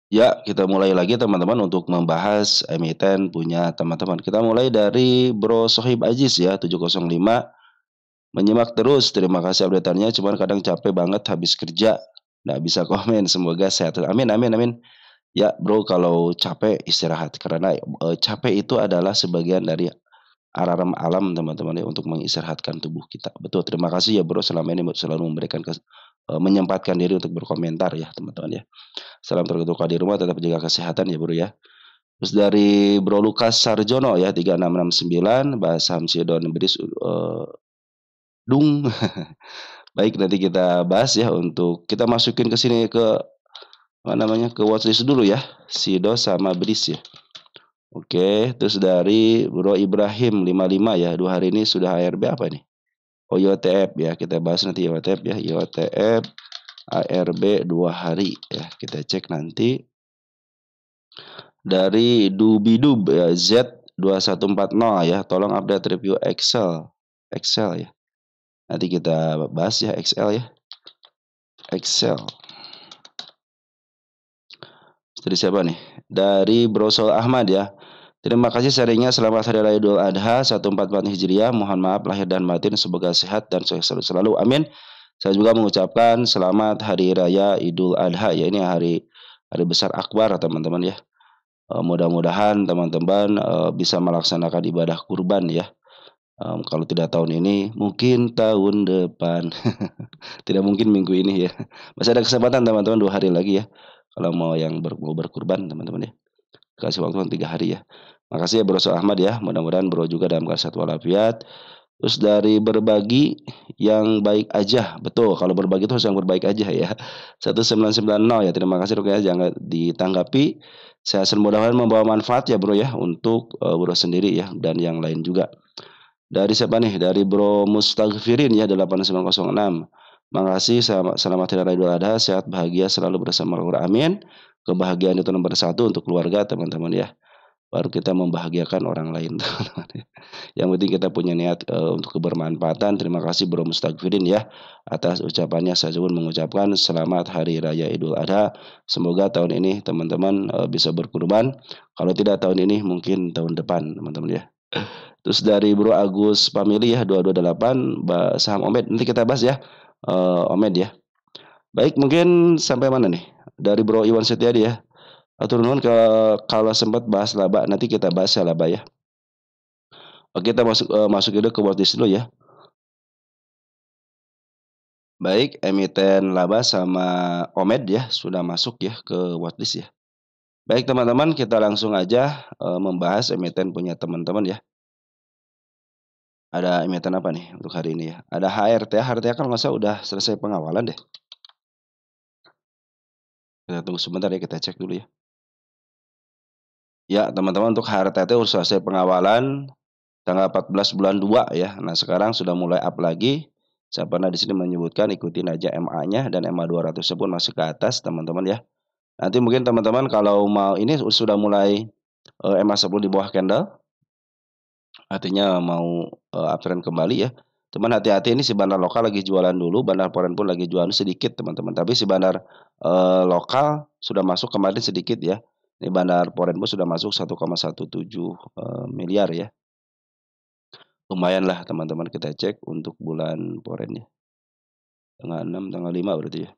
Ya, kita mulai lagi teman-teman untuk membahas emiten punya teman-teman. Kita mulai dari Bro Sohib Aziz ya, 705. Menyimak terus, terima kasih update-annya, cuman kadang capek banget habis kerja. Nggak bisa komen, semoga sehat. Amin, amin, amin. Ya, Bro, kalau capek istirahat karena capek itu adalah sebagian dari alarm alam teman-teman ya untuk mengistirahatkan tubuh kita. Betul, terima kasih ya Bro selama ini selalu memberikan menyempatkan diri untuk berkomentar ya teman-teman ya. Salam terketuka di rumah, tetap jaga kesehatan ya Bro ya. Terus dari Bro Lukas Sarjono ya 3669 bahas Hamsidon Bris Dung. Baik, nanti kita bahas ya untuk kita masukin ke sini ke apa namanya ke watchlist dulu ya. Sido sama Bris ya. Oke, terus dari Bro Ibrahim 55 ya. 2 hari ini sudah ARB apa nih? Oh, YOTF ya. Kita bahas nanti YOTF ya. YOTF ARB 2 hari ya. Kita cek nanti. Dari Dubidub ya, Z2140 ya. Tolong update review Excel. Excel ya. Nanti kita bahas ya Excel ya. Excel. Dari siapa nih? Dari Brosol Ahmad ya. Terima kasih sharingnya, selamat Hari Raya Idul Adha 1444 Hijriah. Mohon maaf lahir dan batin, semoga sehat dan sukses selalu. Amin. Saya juga mengucapkan selamat Hari Raya Idul Adha ya. Ini hari besar akbar teman-teman ya. Mudah-mudahan teman-teman bisa melaksanakan ibadah kurban ya. Kalau tidak tahun ini, mungkin tahun depan. Tidak mungkin minggu ini ya. Masih ada kesempatan teman-teman 2 hari lagi ya. Kalau mau berkurban teman-teman ya. Kasih waktu 3 hari ya. Makasih ya Bro Ahmad ya. Mudah-mudahan Bro juga dalam keadaan sehat walafiat. Terus dari berbagi yang baik aja. Betul, kalau berbagi itu harus yang berbaik aja ya. 1990 ya. Terima kasih Bro ya. Jangan ditanggapi. Saya mudah-mudahan membawa manfaat ya Bro ya. Untuk Bro sendiri ya. Dan yang lain juga. Dari siapa nih? Dari Bro Mustaghfirin ya 8906. Makasih, selamat Hari Raya Idul Adha, sehat bahagia selalu bersama Allah. Amin. Kebahagiaan itu nomor satu untuk keluarga teman-teman ya. Baru kita membahagiakan orang lain. Yang penting kita punya niat untuk kebermanfaatan. Terima kasih Bro Mustaghfirin ya atas ucapannya. Saya pun mengucapkan selamat Hari Raya Idul Adha. Semoga tahun ini teman-teman bisa berkurban. Kalau tidak tahun ini mungkin tahun depan teman-teman ya. Terus dari Bro Agus Pamili ya 228 saham Omed. Nanti kita bahas ya. Omed ya. Baik, mungkin sampai mana nih? Dari Bro Iwan Setiadi ya. Atur nuhun kalau sempat bahas laba, nanti kita bahas ya laba ya. Oke, kita masuk dulu ke watchlist dulu ya. Baik, emiten laba sama Omed ya sudah masuk ya ke watchlist ya. Baik teman-teman, kita langsung aja membahas emiten punya teman-teman ya. Ada emiten apa nih untuk hari ini ya? Ada HRTA, HRTA kan nggak salah udah selesai pengawalan deh. Kita tunggu sebentar ya, kita cek dulu ya. Ya, teman-teman untuk HRTT sudah selesai pengawalan tanggal 14 bulan 2 ya. Nah, sekarang sudah mulai up lagi. Saya pernah di sini menyebutkan ikutin aja MA-nya dan MA 200-nya pun masih ke atas, teman-teman ya. Nanti mungkin teman-teman kalau mau ini sudah mulai MA 10 di bawah candle, artinya mau uptrend kembali ya. Cuman hati-hati ini si bandar lokal lagi jualan dulu, bandar foreign pun lagi jualan sedikit teman-teman. Tapi si bandar lokal sudah masuk kemarin sedikit ya. Ini bandar foreign pun sudah masuk 1,17 miliar ya. Lumayan lah teman-teman kita cek untuk bulan foreign ya. Tanggal 6, tanggal 5 berarti ya.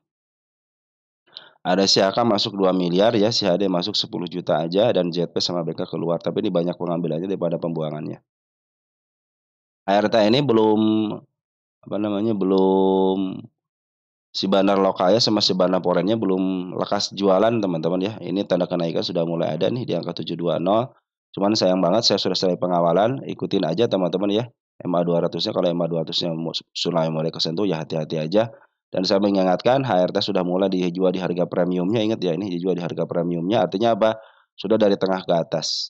Ada CHK masuk 2 miliar ya, CHD masuk 10 juta aja dan ZP sama BK keluar. Tapi ini banyak pengambilannya daripada pembuangannya. ART ini belum apa namanya belum si bandar lokalnya sama si bandar foreignnya belum lekas jualan teman-teman ya. Ini tanda kenaikan sudah mulai ada nih di angka 720. Cuman sayang banget saya sudah selesai pengawalan, ikutin aja teman-teman ya. MA 200-nya kalau MA 200-nya sudah mulai kesentuh ya hati-hati aja. Dan saya mengingatkan HRT sudah mulai dijual di harga premiumnya, ingat ya ini dijual di harga premiumnya artinya apa? Sudah dari tengah ke atas.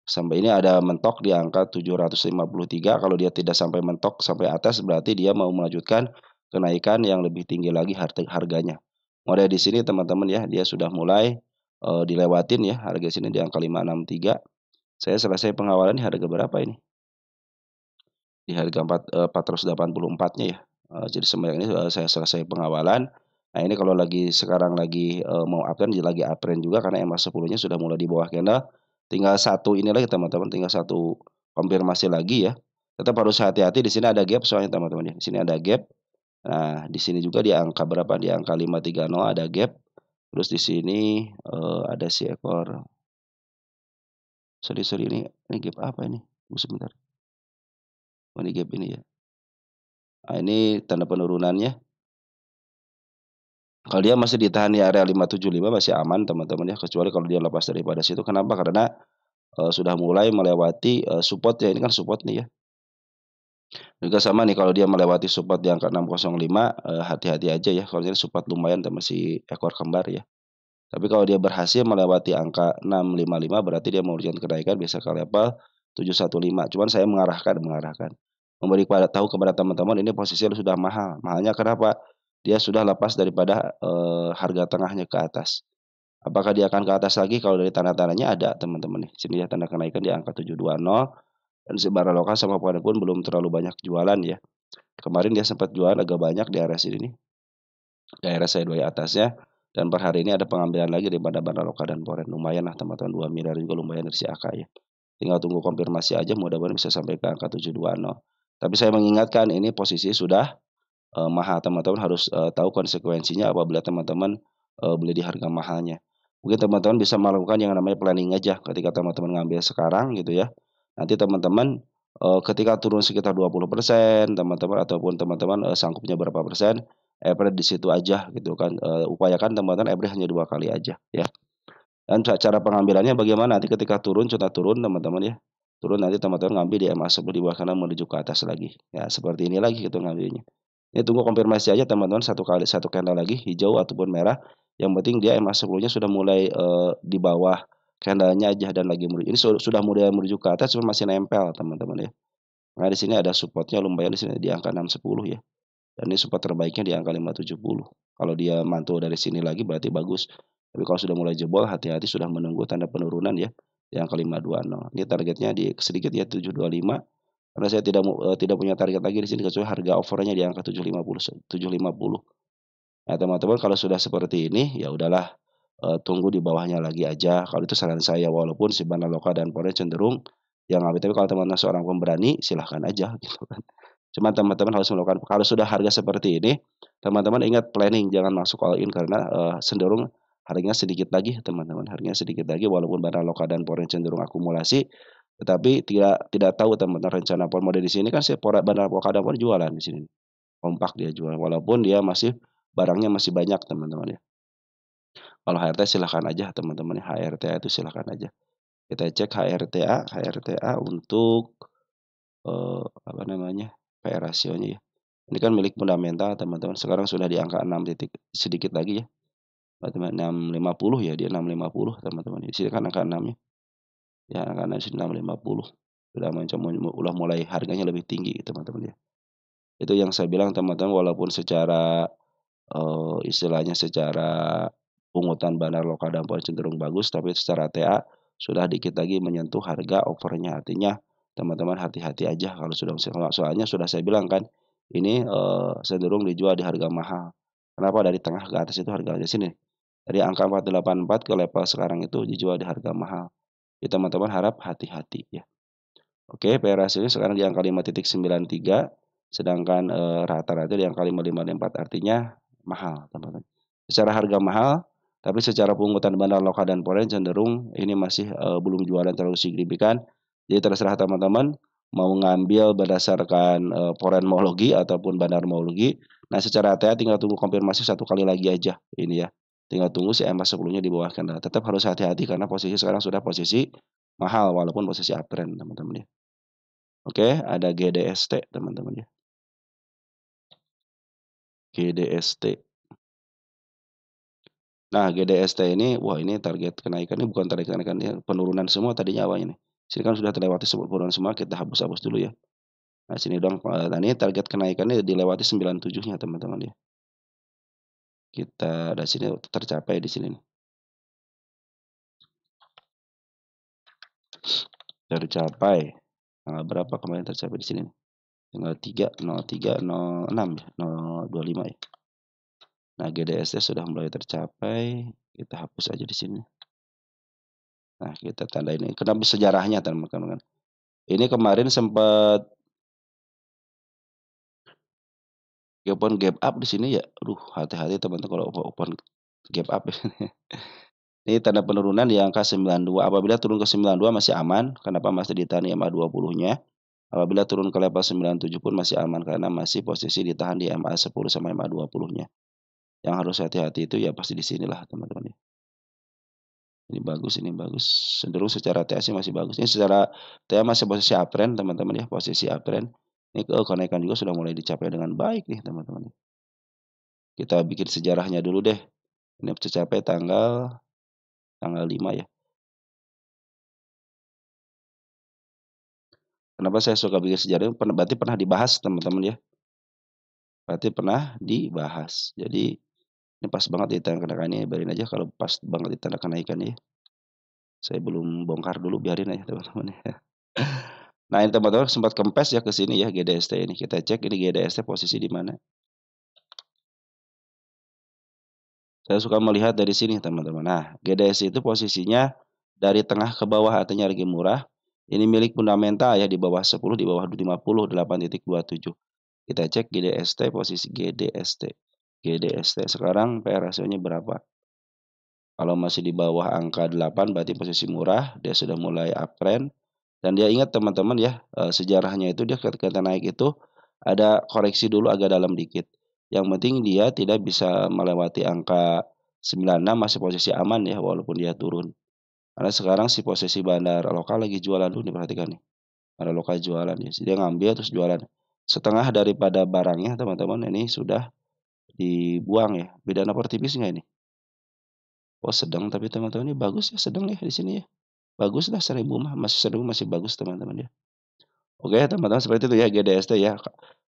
Sampai ini ada mentok di angka 753, kalau dia tidak sampai mentok sampai atas berarti dia mau melanjutkan kenaikan yang lebih tinggi lagi harganya. Mulai di sini teman-teman ya, dia sudah mulai dilewatin ya, harga sini di angka 563. Saya selesai pengawalan di harga berapa ini? Di harga 484-nya ya. Jadi sebenarnya ini saya selesai pengawalan Nah, ini kalau sekarang lagi, mau uptrend lagi uptrend juga karena MA10-nya sudah mulai di bawah candle, tinggal satu ini lagi teman-teman, tinggal satu konfirmasi lagi ya. Tetap harus hati-hati di sini ada gap soalnya teman-teman ya, di sini ada gap. Nah, di sini juga di angka berapa, di angka 530 ada gap, terus di sini, ada si ekor sorry ini gap apa ini? Tunggu sebentar. Oh, ini gap ini ya. Nah, ini tanda penurunannya. Kalau dia masih ditahan di area 575 masih aman teman-teman ya, kecuali kalau dia lepas daripada situ. Kenapa? Karena, sudah mulai melewati, support ya, ini kan support nih ya. Juga sama nih kalau dia melewati support di angka 605, hati-hati aja ya, kalau ini support lumayan sama si ekor kembar ya. Tapi kalau dia berhasil melewati angka 655 berarti dia mau menunjukkan kenaikan bisa ke level 715. Cuman saya mengarahkan, tahu kepada teman-teman ini posisinya sudah mahal. Mahalnya kenapa? Dia sudah lepas daripada, harga tengahnya ke atas. Apakah dia akan ke atas lagi? Kalau dari tanda-tandanya ada teman-teman nih. Sini ya tanda kenaikan di angka 720 dan si barang lokal sama poin pun belum terlalu banyak jualan ya. Kemarin dia sempat jualan agak banyak di area sini nih, daerah sideways atasnya, dan per hari ini ada pengambilan lagi daripada Baraloka dan Poren. Lumayan lah teman-teman, 2 miliar juga lumayan dari si AK ya. Tinggal tunggu konfirmasi aja, mudah-mudahan bisa sampai ke angka 720. Tapi saya mengingatkan ini posisi sudah, mahal, teman-teman harus, tahu konsekuensinya apabila teman-teman, beli di harga mahalnya. Mungkin teman-teman bisa melakukan yang namanya planning aja ketika teman-teman ngambil sekarang gitu ya. Nanti teman-teman, ketika turun sekitar 20% teman-teman ataupun teman-teman, sanggupnya berapa persen, average di situ aja gitu kan, upayakan teman-teman average hanya 2 kali aja ya. Dan cara pengambilannya bagaimana, nanti ketika turun sudah turun teman-teman ya, turun nanti teman-teman ngambil di MA10 di bawah kanan menuju ke atas lagi. Ya seperti ini lagi gitu ngambilnya. Ini tunggu konfirmasi aja teman-teman, satu candle lagi hijau ataupun merah, yang penting dia MA10-nya sudah mulai, di bawah candle-nya aja dan lagi ini sudah mulai menuju ke atas cuma masih nempel teman-teman ya. Nah di sini ada support-nya lumayan di sini di angka 610 ya, dan ini support terbaiknya di angka 570. Kalau dia mantul dari sini lagi berarti bagus, tapi kalau sudah mulai jebol hati-hati sudah menunggu tanda penurunan ya, di angka 520. Ini targetnya di sedikit ya 725, karena saya tidak punya target lagi di sini kecuali harga offernya di angka 750. Nah teman-teman kalau sudah seperti ini, ya udahlah, tunggu di bawahnya lagi aja, kalau itu saran saya walaupun si Banaloka dan Forex cenderung yang ngambil, tapi kalau teman-teman seorang pemberani silahkan aja gitu kan. Cuma teman-teman harus melakukan kalau sudah harga seperti ini, teman-teman ingat planning jangan masuk all in karena, cenderung harganya sedikit lagi teman-teman, harganya sedikit lagi walaupun Banaloka dan Forex cenderung akumulasi, tetapi tidak tahu teman-teman rencana model di sini kan si Banaloka dan Forex jualan di sini, kompak dia jual walaupun dia masih barangnya masih banyak teman-teman ya. Kalau HRT silahkan aja teman-teman ya, HRTA itu silahkan aja. Kita cek HRTA untuk, apa namanya, PE rasionya ya. Ini kan milik fundamental teman-teman, sekarang sudah di angka 6 titik sedikit lagi ya, teman-teman 650 ya, dia 650 teman-teman, di sini kan angka 6 ya, ya angka 6 di sini 650, udah mulai harganya lebih tinggi teman-teman ya. Itu yang saya bilang teman-teman walaupun secara, istilahnya secara pungutan bandar lokal dan poin cenderung bagus, tapi secara TA sudah dikit lagi menyentuh harga overnya. Artinya teman-teman hati-hati aja kalau sudah soalnya sudah saya bilang kan, ini, cenderung dijual di harga mahal. Kenapa? Dari tengah ke atas itu harganya sini, dari angka 484 ke level sekarang itu dijual di harga mahal. Jadi teman-teman harap hati-hati ya. Oke, PR hasilnya sekarang di angka 5,93, sedangkan, rata-rata di angka 5,554, artinya mahal, teman-teman. Secara harga mahal, tapi secara pungutan bandar lokal dan foreign cenderung ini masih, belum jualan terlalu signifikan. Jadi terserah teman-teman mau ngambil berdasarkan, foreign-mologi ataupun bandar-mologi. Nah, secara ATH tinggal tunggu konfirmasi satu kali lagi aja ini ya. Tinggal tunggu si EMA 10-nya di bawah candle. Tetap harus hati-hati karena posisi sekarang sudah posisi mahal walaupun posisi uptrend, teman-teman ya. Oke, ada GDST teman-teman ya. GDST. Nah, GDST ini, wah ini target kenaikannya bukan target kenaikannya, penurunan semua tadinya awalnya nih. Sini kan sudah terlewati penurunan semua, kita hapus-hapus dulu ya. Nah, sini dong, nah ini target kenaikannya dilewati 97-nya teman-teman ya. Kita dari sini tercapai di sini nih. Tercapai. Tanggal berapa kemarin tercapai di sini nih? Tanggal 3, 03, 06 ya, 025 ya. Nah, GDST sudah mulai tercapai, kita hapus aja di sini. Nah, kita tandain ini, kenapa sejarahnya teman-teman. Ini kemarin sempat open gap up di sini ya. Aduh, hati-hati teman-teman kalau open gap up ya. Ini tanda penurunan di angka 92. Apabila turun ke 92 masih aman. Kenapa masih ditahan di MA20-nya? Apabila turun ke level 97 pun masih aman karena masih posisi ditahan di MA10 sama MA20-nya. Yang harus hati-hati itu ya pasti di sinilah teman-teman ya. Ini bagus, ini bagus. Cenderung secara TA sih masih bagus. Ini secara TA masih posisi uptrend teman-teman ya, posisi uptrend. Ini kenaikan juga sudah mulai dicapai dengan baik nih teman-teman. Kita bikin sejarahnya dulu deh. Ini tercapai tanggal 5 ya. Kenapa saya suka bikin sejarah? Berarti pernah dibahas teman-teman ya. Berarti pernah dibahas. Jadi ini pas banget di tanda kenaikannya. Biarin aja kalau pas banget di tanda kenaikannya ya. Saya belum bongkar dulu, biarin aja teman-teman ya. Nah, ini teman-teman sempat kempes ya ke sini ya GDST ini. Kita cek ini GDST posisi di mana. Saya suka melihat dari sini teman-teman. Nah, GDST itu posisinya dari tengah ke bawah, artinya lagi murah. Ini milik fundamental ya, di bawah 10, di bawah 50, 8.27. Kita cek GDST, posisi GDST. GDST sekarang PR rasionya berapa? Kalau masih di bawah angka 8 berarti posisi murah, dia sudah mulai uptrend. Dan dia ingat teman-teman ya, sejarahnya itu dia ketika naik itu ada koreksi dulu agak dalam dikit. Yang penting dia tidak bisa melewati angka 96, masih posisi aman ya walaupun dia turun. Karena sekarang si posisi bandar lokal lagi jualan dulu nih, perhatikan nih. Bandar lokal jualan ya. Dia ngambil terus jualan. Setengah daripada barangnya teman-teman ini sudah dibuang ya. Beda napor tipis nggak ini? Oh sedang, tapi teman-teman ini bagus ya, sedang ya di sini ya. Bagus lah 1000 mah, masih 1000 masih bagus teman-teman ya. Oke teman-teman seperti itu ya GDST ya.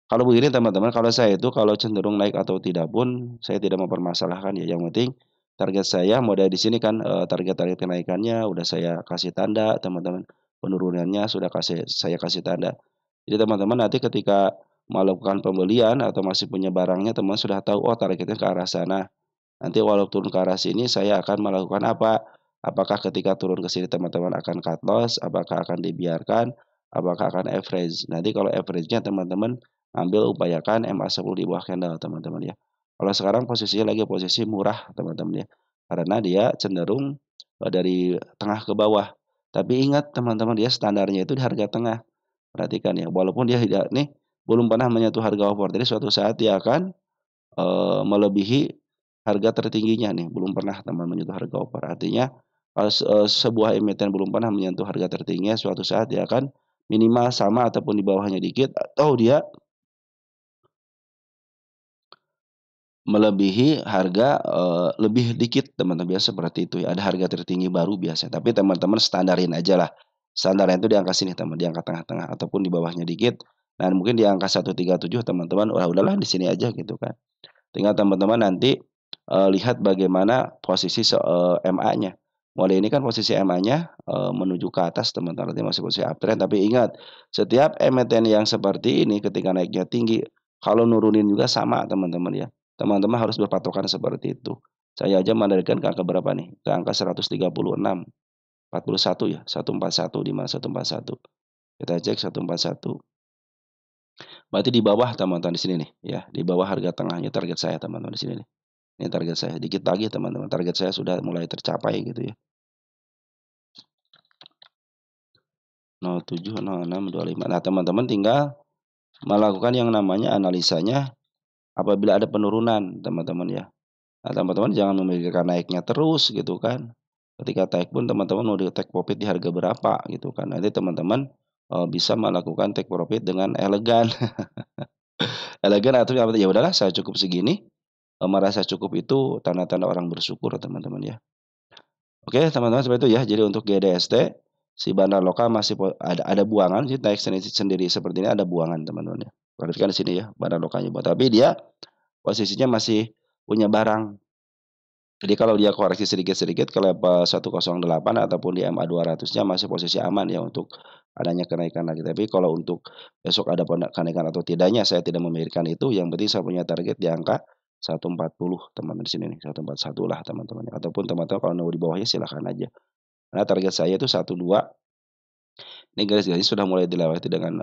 Kalau begini teman-teman, kalau saya itu kalau cenderung naik atau tidak pun saya tidak mempermasalahkan ya. Yang penting target saya modal di sini kan target-target kenaikannya udah saya kasih tanda teman-teman. Penurunannya sudah saya kasih tanda. Jadi teman-teman nanti ketika melakukan pembelian atau masih punya barangnya teman sudah tahu oh targetnya ke arah sana. Nanti walau turun ke arah sini saya akan melakukan apa? Apakah ketika turun ke sini teman-teman akan cut loss, apakah akan dibiarkan, apakah akan average. Nanti kalau average-nya teman-teman ambil upayakan MA10 di bawah candle teman-teman ya. Kalau sekarang posisinya lagi posisi murah teman-teman ya. Karena dia cenderung dari tengah ke bawah. Tapi ingat teman-teman dia standarnya itu di harga tengah. Perhatikan ya, walaupun dia tidak nih belum pernah menyentuh harga over. Jadi suatu saat dia akan melebihi harga tertingginya nih, belum pernah teman menyentuh harga over. Artinya kalau sebuah emiten belum pernah menyentuh harga tertingginya, suatu saat dia akan minimal sama ataupun di bawahnya dikit atau dia melebihi harga, lebih dikit teman-teman, biasa seperti itu ya, ada harga tertinggi baru biasanya, tapi teman-teman standarin ajalah. Standarnya itu di angka sini teman, di angka tengah-tengah ataupun di bawahnya dikit. Nah mungkin di angka 137 teman-teman, wah udahlah di sini aja gitu kan. Tinggal teman-teman nanti, lihat bagaimana posisi MA-nya. Mulai ini kan posisi MA-nya, menuju ke atas teman-teman, artinya masih posisi uptrend, tapi ingat, setiap emiten yang seperti ini ketika naiknya tinggi, kalau nurunin juga sama teman-teman ya. Teman-teman harus berpatokan seperti itu. Saya aja menarikkan ke angka berapa nih, ke angka 136, 41 ya, 141, di mana 141. Kita cek 141. Berarti di bawah teman-teman di sini nih, ya, di bawah harga tengahnya target saya teman-teman di sini nih. Ini target saya, dikit lagi teman-teman, target saya sudah mulai tercapai gitu ya. 07, 06, 25. Nah, teman-teman tinggal melakukan yang namanya analisanya apabila ada penurunan, teman-teman ya. Nah, teman-teman jangan memikirkan naiknya terus gitu kan. Ketika naik pun teman-teman mau di-take profit di harga berapa gitu kan. Nanti teman-teman bisa melakukan take profit dengan elegan. Elegan atau ya udahlah saya cukup segini, merasa cukup itu tanda-tanda orang bersyukur teman-teman ya. Oke teman-teman seperti itu ya. Jadi untuk GDST si bandar lokal masih ada buangan sih naik sendiri seperti ini ada buangan teman-teman ya. Perhatikan di sini ya bandar lokalnya buat tapi dia posisinya masih punya barang. Jadi kalau dia koreksi sedikit-sedikit ke level 108 ataupun di MA 200-nya masih posisi aman ya untuk adanya kenaikan lagi. Tapi kalau untuk besok ada kenaikan atau tidaknya saya tidak memikirkan itu, yang penting saya punya target di angka 140 teman-teman di sini nih, 141 lah teman-teman, ataupun teman-teman kalau mau di bawahnya silahkan aja. Karena target saya itu 12, ini garis-garisnya sudah mulai dilewati dengan,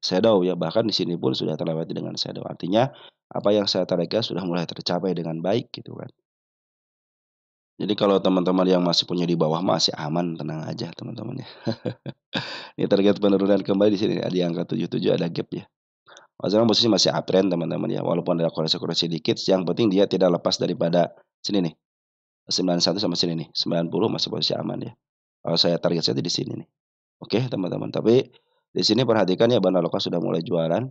shadow ya, bahkan di sini pun sudah terlewati dengan shadow. Artinya apa yang saya targetkan sudah mulai tercapai dengan baik gitu kan. Jadi kalau teman-teman yang masih punya di bawah masih aman, tenang aja teman-teman ya. Ini target penurunan kembali di sini di angka 77 ada gap ya. Sekarang posisi masih uptrend teman-teman ya, walaupun ada koreksi-koreksi dikit, yang penting dia tidak lepas daripada sini nih, 91 sama sini nih, 90 masih posisi aman ya. Kalau saya target saya di sini nih. Oke teman-teman, tapi di sini perhatikan ya Bandar Loka sudah mulai jualan.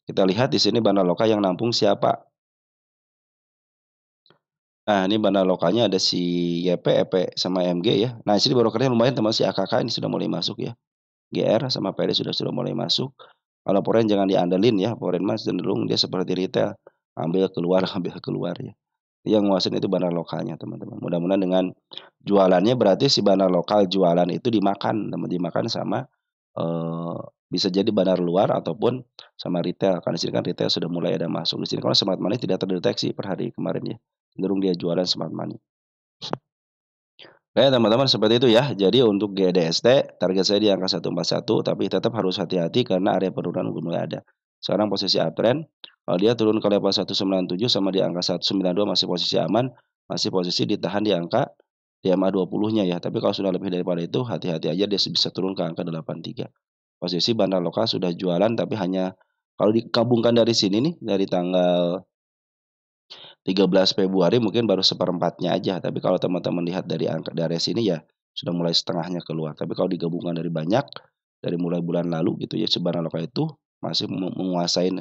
Kita lihat di sini Bandar Loka yang nampung siapa. Nah ini Bandar Lokanya ada si YP, EP, sama MG ya. Nah di sini brokernya lumayan teman, si AKK ini sudah mulai masuk ya. GR sama PD sudah mulai masuk. Kalau foreign jangan diandelin ya, foreign mah cenderung dia seperti retail, ambil keluar ambil keluar ya. Yang nguasain itu Bandar Lokalnya teman-teman. Mudah-mudahan dengan jualannya berarti si Bandar Lokal jualan itu dimakan, dimakan sama, bisa jadi bandar luar ataupun sama retail, karena di sini kan retail sudah mulai ada masuk di sini. Kalau smart money tidak terdeteksi per hari kemarin ya, cenderung dia jualan smart money. Oke teman-teman seperti itu ya. Jadi untuk GDST target saya di angka 141 tapi tetap harus hati-hati karena area penurunan udah mulai ada. Sekarang posisi uptrend, kalau dia turun ke level 197 sama di angka 192 masih posisi aman, masih posisi ditahan di angka DMA 20-nya ya. Tapi kalau sudah lebih daripada itu hati-hati aja dia bisa turun ke angka 83. Posisi Bandar Lokal sudah jualan tapi hanya kalau digabungkan dari sini nih dari tanggal 13 Februari mungkin baru seperempatnya aja, tapi kalau teman-teman lihat dari angka dari sini ya sudah mulai setengahnya keluar. Tapi kalau digabungkan dari banyak, dari mulai bulan lalu gitu ya, sebarang lokal itu masih menguasain,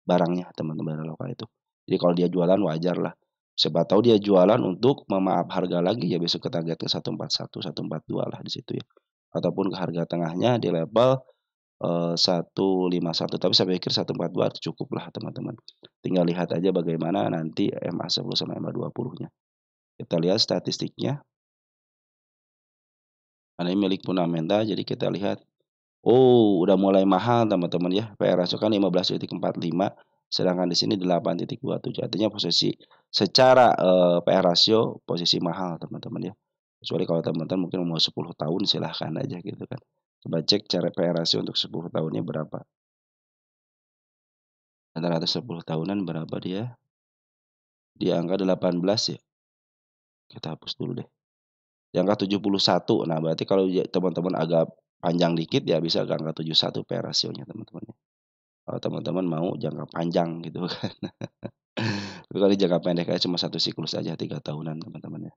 barangnya teman-teman lokal itu. Jadi kalau dia jualan wajar lah. Siapa tahu dia jualan untuk memaaf harga lagi ya besok ke target ke 141, 142 lah di situ ya. Ataupun ke harga tengahnya di level 151, tapi saya pikir 142 cukup lah teman-teman. Tinggal lihat aja bagaimana nanti MA10 sama MA20-nya. Kita lihat statistiknya. Ini milik fundamental, jadi kita lihat. Oh, udah mulai mahal teman-teman ya. PR ratio kan 15,45, sedangkan di sini 8,27. Artinya posisi secara PR ratio posisi mahal teman-teman ya. Kecuali kalau teman-teman mungkin mau 10 tahun silahkan aja gitu kan. Coba cek cara PR ratio untuk 10 tahunnya berapa. Rata-rata 10 tahunan berapa dia? Di angka 18 ya? Kita hapus dulu deh. Di angka 71. Nah, berarti kalau teman-teman agak panjang dikit ya bisa ke angka 71 P/E rasionya teman-teman ya. Kalau teman-teman mau jangka panjang gitu kan. Tapi kalau jangka pendek aja cuma 1 siklus aja 3 tahunan teman-teman ya.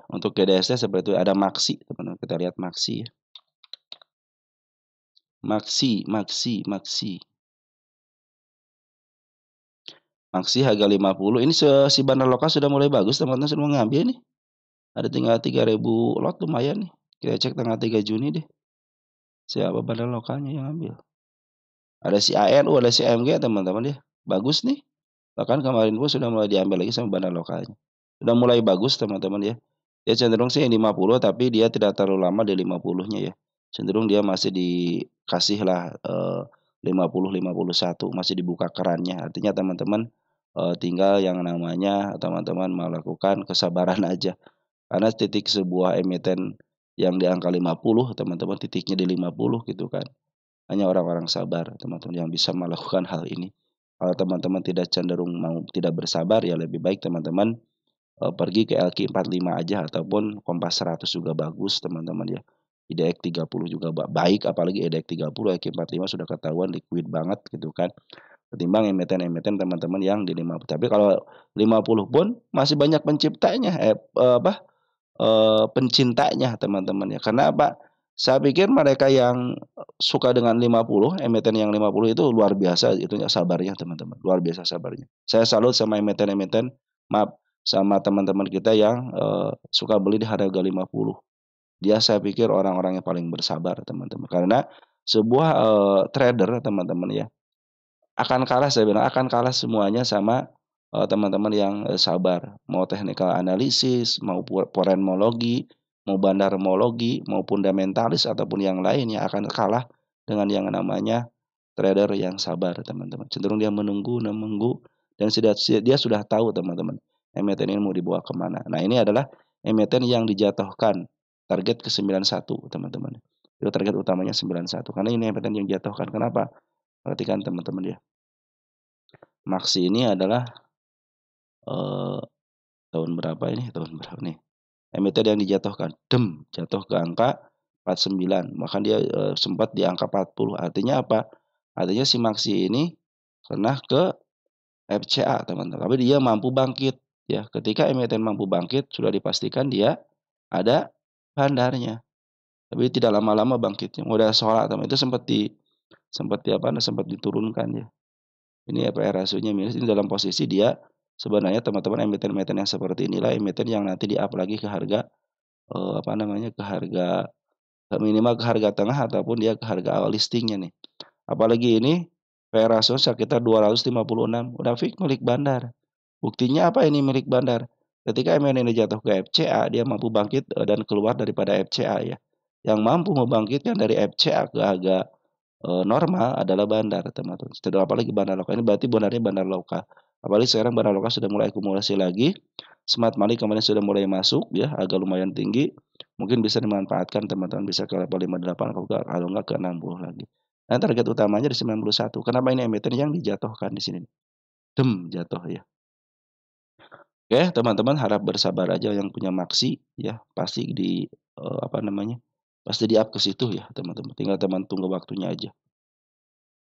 Untuk GDST seperti itu ada Maxi teman-teman, kita lihat Maxi ya. Maxi. Maxi harga 50, ini si Bandar Lokal sudah mulai bagus teman-teman, sudah mau ngambil nih. Ada tinggal 3.000 lot lumayan nih. Kita cek tanggal 3 Juni deh. Siapa Bandar Lokalnya yang ambil. Ada si ANU, ada si AMG teman-teman ya. Bagus nih. Bahkan kemarin pun sudah mulai diambil lagi sama Bandar Lokalnya. Sudah mulai bagus teman-teman ya. Dia cenderung sih 50 tapi dia tidak terlalu lama di 50-nya ya. Cenderung dia masih dikasih lah 50, 51 masih dibuka kerannya. Artinya teman-teman tinggal yang namanya teman-teman melakukan kesabaran aja. Karena titik sebuah emiten yang di angka 50 teman-teman titiknya di 50 gitu kan. Hanya orang-orang sabar teman-teman yang bisa melakukan hal ini. Kalau teman-teman tidak cenderung tidak bersabar ya lebih baik teman-teman pergi ke LQ45 aja ataupun Kompas 100 juga bagus teman-teman ya. IDX 30 juga baik apalagi IDX 30 LQ45 sudah ketahuan liquid banget gitu kan. Ketimbang emiten-emiten teman-teman yang di 50. Tapi kalau 50 pun masih banyak penciptanya pencintanya teman-teman ya. Karena apa? Saya pikir mereka yang suka dengan 50, emiten yang 50 itu luar biasa itunya sabarnya teman-teman, luar biasa sabarnya. Saya salut sama emiten-emiten, maaf, sama teman-teman kita yang suka beli di harga 50. Dia saya pikir orang-orang yang paling bersabar teman-teman. Karena sebuah trader teman-teman ya, akan kalah saya bilang, akan kalah semuanya sama teman-teman yang sabar. Mau technical analysis, mau forenmologi, mau bandarmologi, mau fundamentalis ataupun yang lainnya akan kalah dengan yang namanya trader yang sabar teman-teman. Cenderung dia menunggu dan dia sudah tahu teman-teman, emiten ini mau dibawa kemana. Nah ini adalah emiten yang dijatuhkan target ke 91 teman-teman. Itu target utamanya 91 karena ini emiten yang dijatuhkan. Kenapa? Perhatikan teman-teman ya. Maksi ini adalah eh, tahun berapa ini? Tahun berapa nih? Emiten yang dijatuhkan, jatuh ke angka 49. Bahkan dia sempat di angka 40. Artinya apa? Artinya si Maksi ini pernah ke FCA teman-teman. Tapi dia mampu bangkit ya. Ketika emiten mampu bangkit, sudah dipastikan dia ada bandarnya. Tapi tidak lama-lama bangkitnya. Udah sholat teman itu sempat diturunkan ya. Ini PR rasionya minus. Ini dalam posisi dia sebenarnya teman-teman emiten-emiten yang seperti inilah emiten yang nanti di-up lagi ke harga ke harga minimal ke harga tengah ataupun dia ke harga awal listingnya nih. Apalagi ini PR ratio sekitar 256, udah fix milik bandar. Buktinya apa ini milik bandar? Ketika MN ini jatuh ke FCA, dia mampu bangkit dan keluar daripada FCA ya. Yang mampu membangkitkan dari FCA ke harga normal adalah bandar teman-teman. Apalagi bandar lokal ini berarti benarnya bandar lokal. Apalagi sekarang bandar lokal sudah mulai akumulasi lagi. Smart money kemarin sudah mulai masuk ya, agak lumayan tinggi. Mungkin bisa dimanfaatkan teman-teman, bisa ke level 58 kalau enggak ke 60 lagi. Nah, target utamanya di 91. Kenapa ini emiten yang dijatuhkan di sini? Jatuh ya. Oke, teman-teman harap bersabar aja yang punya Maksi ya, pasti pasti di-up ke situ ya, teman-teman. Tinggal teman tunggu waktunya aja.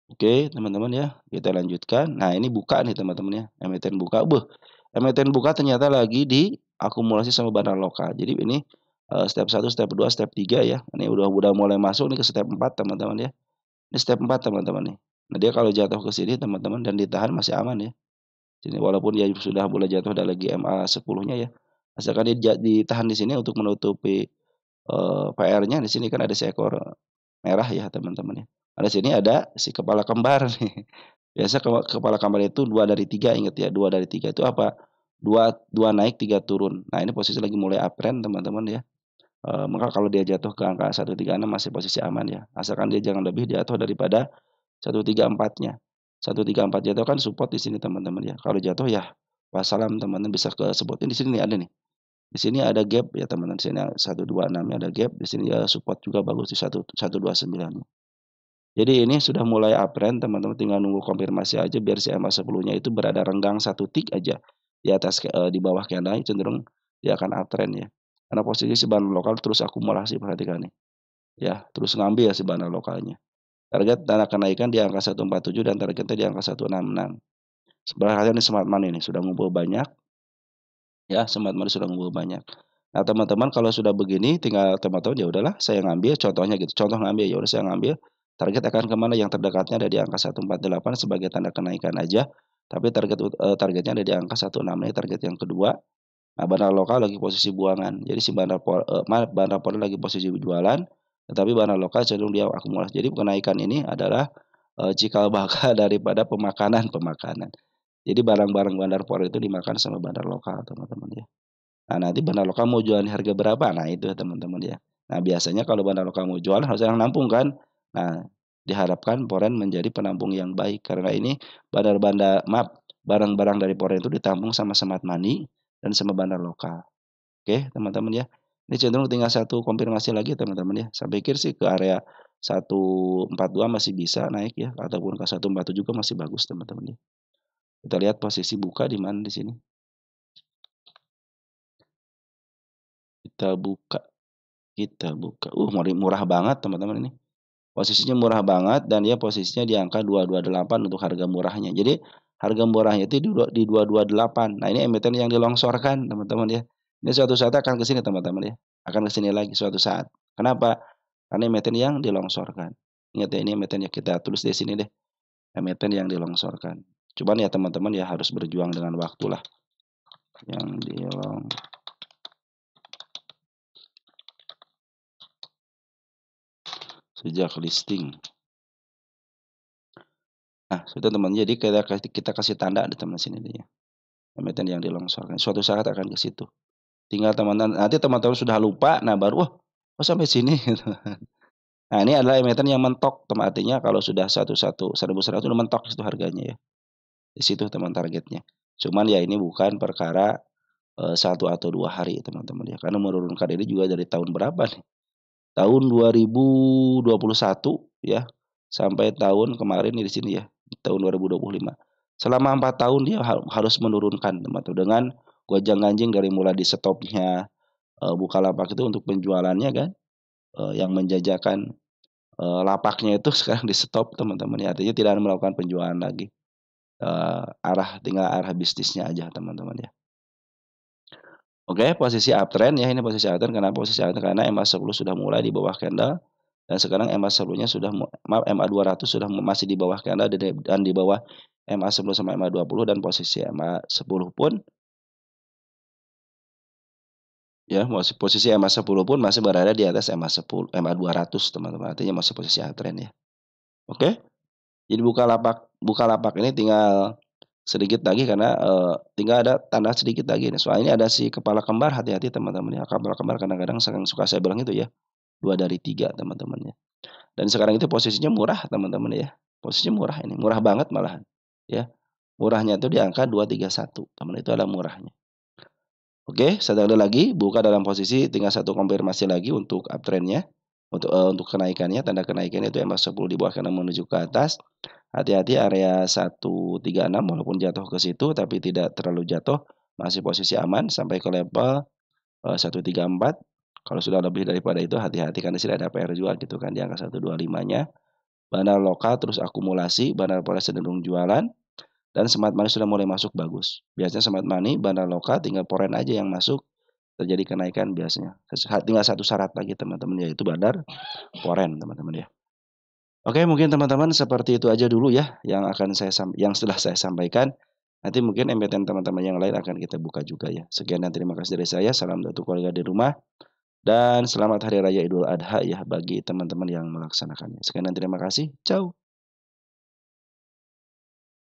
Oke, teman-teman ya, kita lanjutkan. Nah, ini buka nih teman-teman ya, emiten buka. Emiten buka ternyata lagi diakumulasi sama bandar lokal. Jadi ini step 1, step 2, step 3 ya. Ini udah mulai masuk nih ke step 4 teman-teman ya. Ini step 4 teman-teman nih. Nah, dia kalau jatuh ke sini teman-teman dan ditahan masih aman ya. Sini walaupun dia sudah mulai jatuh ada lagi MA 10-nya ya. Asalkan dia ditahan di sini untuk menutupi PR-nya. Di sini kan ada seekor merah ya teman-teman ya. Nah, di sini ada si kepala kembar nih. Biasa kepala kembar itu 2 dari 3 ingat ya. 2 dari 3 itu apa? 2 naik 3 turun. Nah, ini posisi lagi mulai uptrend teman-teman ya. Maka kalau dia jatuh ke angka 136 masih posisi aman ya. Asalkan dia jangan lebih jatuh daripada 134-nya. 134 jatuh kan support di sini teman-teman ya. Kalau jatuh ya wassalam teman-teman bisa ke support. Ini di sini nih ada nih. Di sini ada gap ya teman-teman. Di sini 126-nya ada gap. Di sini ya support juga bagus di 129-nya. Jadi ini sudah mulai uptrend teman-teman, tinggal nunggu konfirmasi aja biar si EMA 10-nya itu berada renggang 1 tick aja di atas di bawah candle cenderung dia akan uptrend ya. Karena posisi si bandar lokal terus akumulasi perhatikan nih. Ya, terus ngambil ya si bandar lokalnya. Target dana kenaikan di angka 147 dan targetnya di angka 166. Sebenarnya ini smart money nih sudah ngumpul banyak. Ya, smart money sudah ngumpul banyak. Nah, teman-teman kalau sudah begini tinggal teman-teman ya udahlah saya ngambil contohnya gitu. Contoh ngambil ya udah saya ngambil target akan kemana yang terdekatnya ada di angka 148 sebagai tanda kenaikan aja. Tapi targetnya ada di angka 16 ini target yang kedua. Nah, bandar lokal lagi posisi buangan. Jadi si bandar pol lagi posisi jualan, tetapi bandar lokal cenderung dia akumulasi. Jadi kenaikan ini adalah cikal bakal daripada pemakanan. Jadi barang-barang bandar pol itu dimakan sama bandar lokal, teman-teman ya. Nah, nanti bandar lokal mau jual harga berapa? Nah, itu ya teman-teman ya. Nah, biasanya kalau bandar lokal mau jual harus yang nampung kan. Nah, diharapkan Poren menjadi penampung yang baik karena ini barang-barang dari Poren itu ditampung sama Smart Money dan sama bandar lokal. Oke, teman-teman ya. Ini cenderung tinggal satu konfirmasi lagi teman-teman ya. Saya pikir sih ke area 142 masih bisa naik ya ataupun ke 147 juga masih bagus teman-teman ya. Kita lihat posisi buka di mana di sini. Kita buka. Murah banget teman-teman ini. Posisinya murah banget dan dia posisinya di angka 228 untuk harga murahnya. Jadi harga murahnya itu di 228. Nah, ini emiten yang dilongsorkan teman-teman ya. Ini suatu saat akan ke sini teman-teman ya. Akan ke sini lagi suatu saat. Kenapa? Karena emiten yang dilongsorkan. Ingat ya ini emiten yang kita tulis di sini deh. Emiten yang dilongsorkan. Cuman ya teman-teman ya harus berjuang dengan waktu lah. Yang sejak listing. Nah, sudah teman. Jadi kita kasih tanda di teman sini dia. Emiten yang dilongsorkan. Suatu saat akan ke situ. Tinggal teman-teman nanti teman-teman sudah lupa, nah baru oh sampai sini gitu. Nah, ini adalah emiten yang mentok, artinya kalau sudah 1.100 udah mentok itu harganya ya. Di situ teman targetnya. Cuman ya ini bukan perkara 1 atau 2 hari teman-teman ya. Karena menurunkan ini juga dari tahun berapa nih? Tahun 2021 ya sampai tahun kemarin nih di sini ya, tahun 2025. Selama 4 tahun dia harus menurunkan teman-teman dengan gonjang-ganjing dari mulai di stopnya Bukalapak itu untuk penjualannya kan, yang menjajakan lapaknya itu sekarang di stop teman-teman ya, artinya tidak melakukan penjualan lagi. Tinggal arah bisnisnya aja teman-teman ya. Oke, posisi uptrend ya, ini posisi uptrend. Kenapa posisi uptrend? Karena MA10 sudah mulai di bawah candle dan sekarang MA10-nya sudah maaf MA200 sudah masih di bawah candle dan di bawah MA10 sama MA20 dan posisi MA10 pun ya, posisi MA10 pun masih berada di atas MA10 MA200 teman-teman. Artinya masih posisi uptrend ya. Oke. Jadi Bukalapak ini tinggal sedikit lagi karena, tinggal ada tanda sedikit lagi nih, soalnya ada si kepala kembar, hati-hati teman-teman ya, kepala kembar kadang-kadang suka saya bilang itu ya, 2 dari 3 teman-teman ya. Dan sekarang itu posisinya murah teman-teman ya, posisinya murah ini, murah banget malahan, ya. Murahnya itu di angka 231 teman, itu adalah murahnya. Oke, satu kali lagi, buka dalam posisi tinggal satu konfirmasi lagi untuk uptrend-nya, untuk kenaikannya, tanda kenaikannya itu MA10 di bawah kanan menuju ke atas. Hati-hati area 136 walaupun jatuh ke situ tapi tidak terlalu jatuh, masih posisi aman sampai ke level 134. Kalau sudah lebih daripada itu hati-hati karena sini ada PR jual gitu kan di angka 125-nya. Bandar lokal terus akumulasi, bandar pola cenderung jualan dan smart money sudah mulai masuk bagus. Biasanya smart money, bandar lokal tinggal foreign aja yang masuk terjadi kenaikan biasanya. Tinggal satu syarat lagi teman-teman yaitu bandar foreign teman-teman ya. Oke, mungkin teman-teman seperti itu aja dulu ya yang sudah saya sampaikan. Nanti mungkin emiten teman-teman yang lain akan kita buka juga ya. Sekian dan terima kasih dari saya. Salam untuk keluarga di rumah dan selamat Hari Raya Idul Adha ya bagi teman-teman yang melaksanakannya. Sekian dan terima kasih. Ciao.